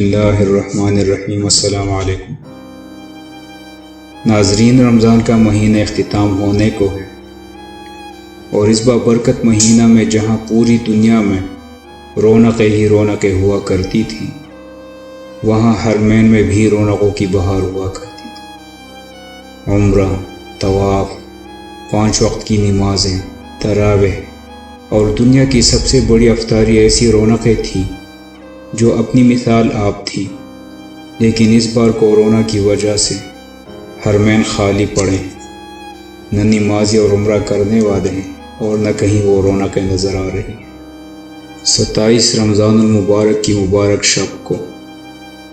اللہ الرحمن الرحیم۔ السلام علیکم ناظرین، رمضان کا مہینہ اختتام ہونے کو ہے اور اس بابرکت مہینہ میں جہاں پوری دنیا میں رونقیں ہی رونقیں ہوا کرتی تھیں، وہاں حرمین میں بھی رونقوں کی بہار ہوا کرتی تھی۔ عمرہ، طواف، 5 وقت کی نمازیں، تراویح اور دنیا کی سب سے بڑی افطاری ایسی رونقیں تھیں جو اپنی مثال آپ تھی، لیکن اس بار کورونا کی وجہ سے حرمین خالی پڑے، نہ نمازی اور عمرہ کرنے والے ہیں اور نہ کہیں وہ رونقیں نظر آ رہی ہیں۔ 27 رمضان المبارک کی مبارک شب کو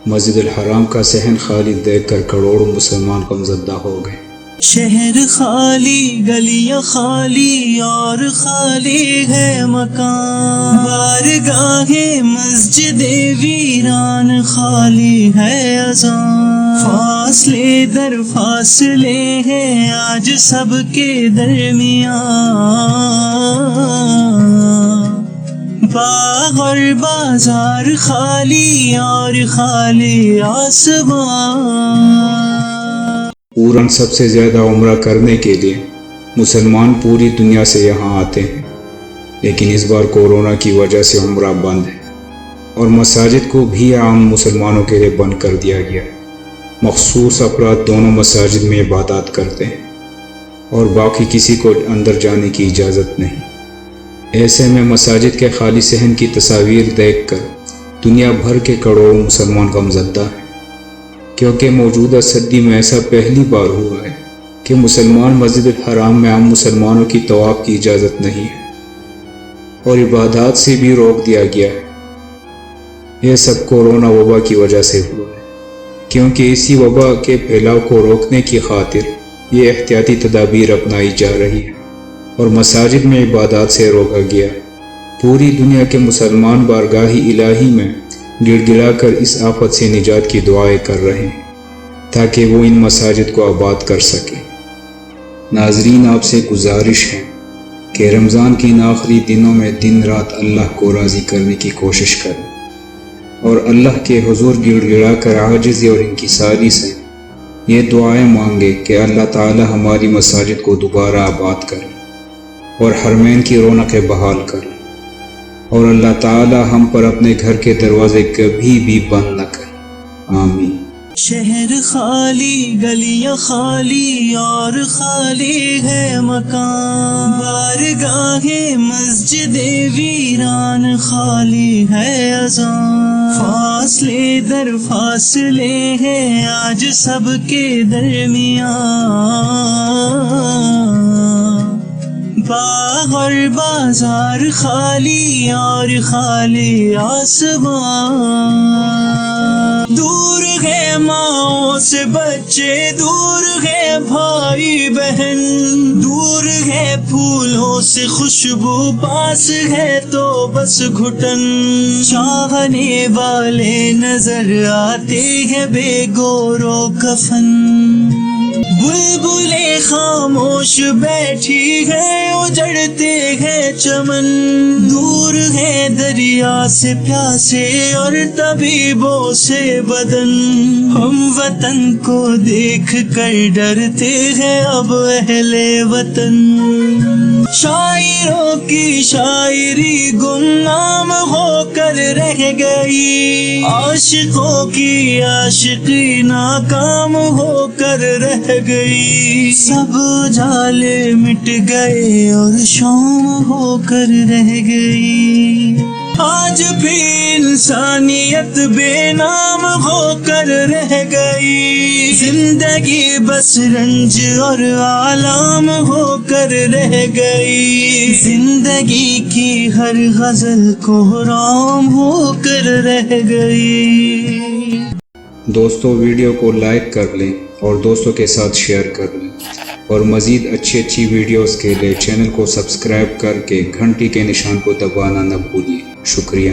مسجد الحرام کا صحن خالی دیکھ کر کروڑوں مسلمان غمزدہ ہو گئے۔ شہر خالی، گلیاں خالی اور خالی ہے مکان، بارگاہ مسجد ویران خالی ہے اذان، فاصلے در فاصلے ہیں آج سب کے درمیان، باغ اور بازار خالی اور خالی آسمان۔ پورن سب سے زیادہ عمرہ کرنے کے لیے مسلمان پوری دنیا سے یہاں آتے ہیں، لیکن اس بار کورونا کی وجہ سے عمرہ بند ہے اور مساجد کو بھی عام مسلمانوں کے لیے بند کر دیا گیا ہے۔ مخصوص افراد دونوں مساجد میں عبادات کرتے ہیں اور باقی کسی کو اندر جانے کی اجازت نہیں۔ ایسے میں مساجد کے خالی صحن کی تصاویر دیکھ کر دنیا بھر کے کروڑوں مسلمان غمزدہ ہیں، کیونکہ موجودہ صدی میں ایسا پہلی بار ہوا ہے کہ مسلمان مسجد الحرام میں عام مسلمانوں کی طواف کی اجازت نہیں ہے اور عبادات سے بھی روک دیا گیا ہے۔ یہ سب کورونا وبا کی وجہ سے ہوا ہے، کیونکہ اسی وبا کے پھیلاؤ کو روکنے کی خاطر یہ احتیاطی تدابیر اپنائی جا رہی ہے اور مساجد میں عبادات سے روکا گیا ہے۔ پوری دنیا کے مسلمان بارگاہ الہی میں گڑ گڑا کر اس آفت سے نجات کی دعائیں کر رہے ہیں تاکہ وہ ان مساجد کو آباد کر سکے۔ ناظرین، آپ سے گزارش ہے کہ رمضان کے ان آخری دنوں میں دن رات اللہ کو راضی کرنے کی کوشش کریں اور اللہ کے حضور گڑ گڑا کر عاجزی اور انکساری سے یہ دعائیں مانگے کہ اللہ تعالی ہماری مساجد کو دوبارہ آباد کرے اور حرمین کی رونقیں بحال کرے اور اللہ تعالی ہم پر اپنے گھر کے دروازے کبھی بھی بند نہ کرے، آمین۔ شہر خالی، گلیاں خالی اور خالی ہے مکان، بارگاہ مسجد ویران خالی ہے اذان، فاصلے در فاصلے ہیں آج سب کے درمیان، باغ اور بازار خالی اور خالی آسمان، دور ہے ماؤں سے بچے، دور ہے بھائی بہن، دور ہے پھولوں سے خوشبو، پاس ہے تو بس گھٹن، چاہنے والے نظر آتے ہیں بے گور و کفن، بلبلیں خاموش بیٹھی ہے، اجڑتے ہیں چمن، دور ہے دریا سے پیاسے اور طبیبوں سے بدن، ہم وطن کو دیکھ کر ڈرتے ہیں اب اہل وطن، شاعروں کی شاعری گمنام ہو کر رہ گئی، عاشقوں کی عاشقی ناکام ہو کر رہ گئی، سب جالے مٹ گئے اور شام ہو کر رہ گئی، آج بھی انسانیت بے نام ہو کر رہ گئی، زندگی بس رنج اور آلام ہو کر رہ گئی، زندگی کی ہر غزل کو رام ہو کر رہ گئی۔ دوستو، ویڈیو کو لائک کر لیں اور دوستوں کے ساتھ شیئر کر لیں اور مزید اچھی ویڈیوز کے لیے چینل کو سبسکرائب کر کے گھنٹی کے نشان کو دبانا نہ بھولیے۔ شکریہ۔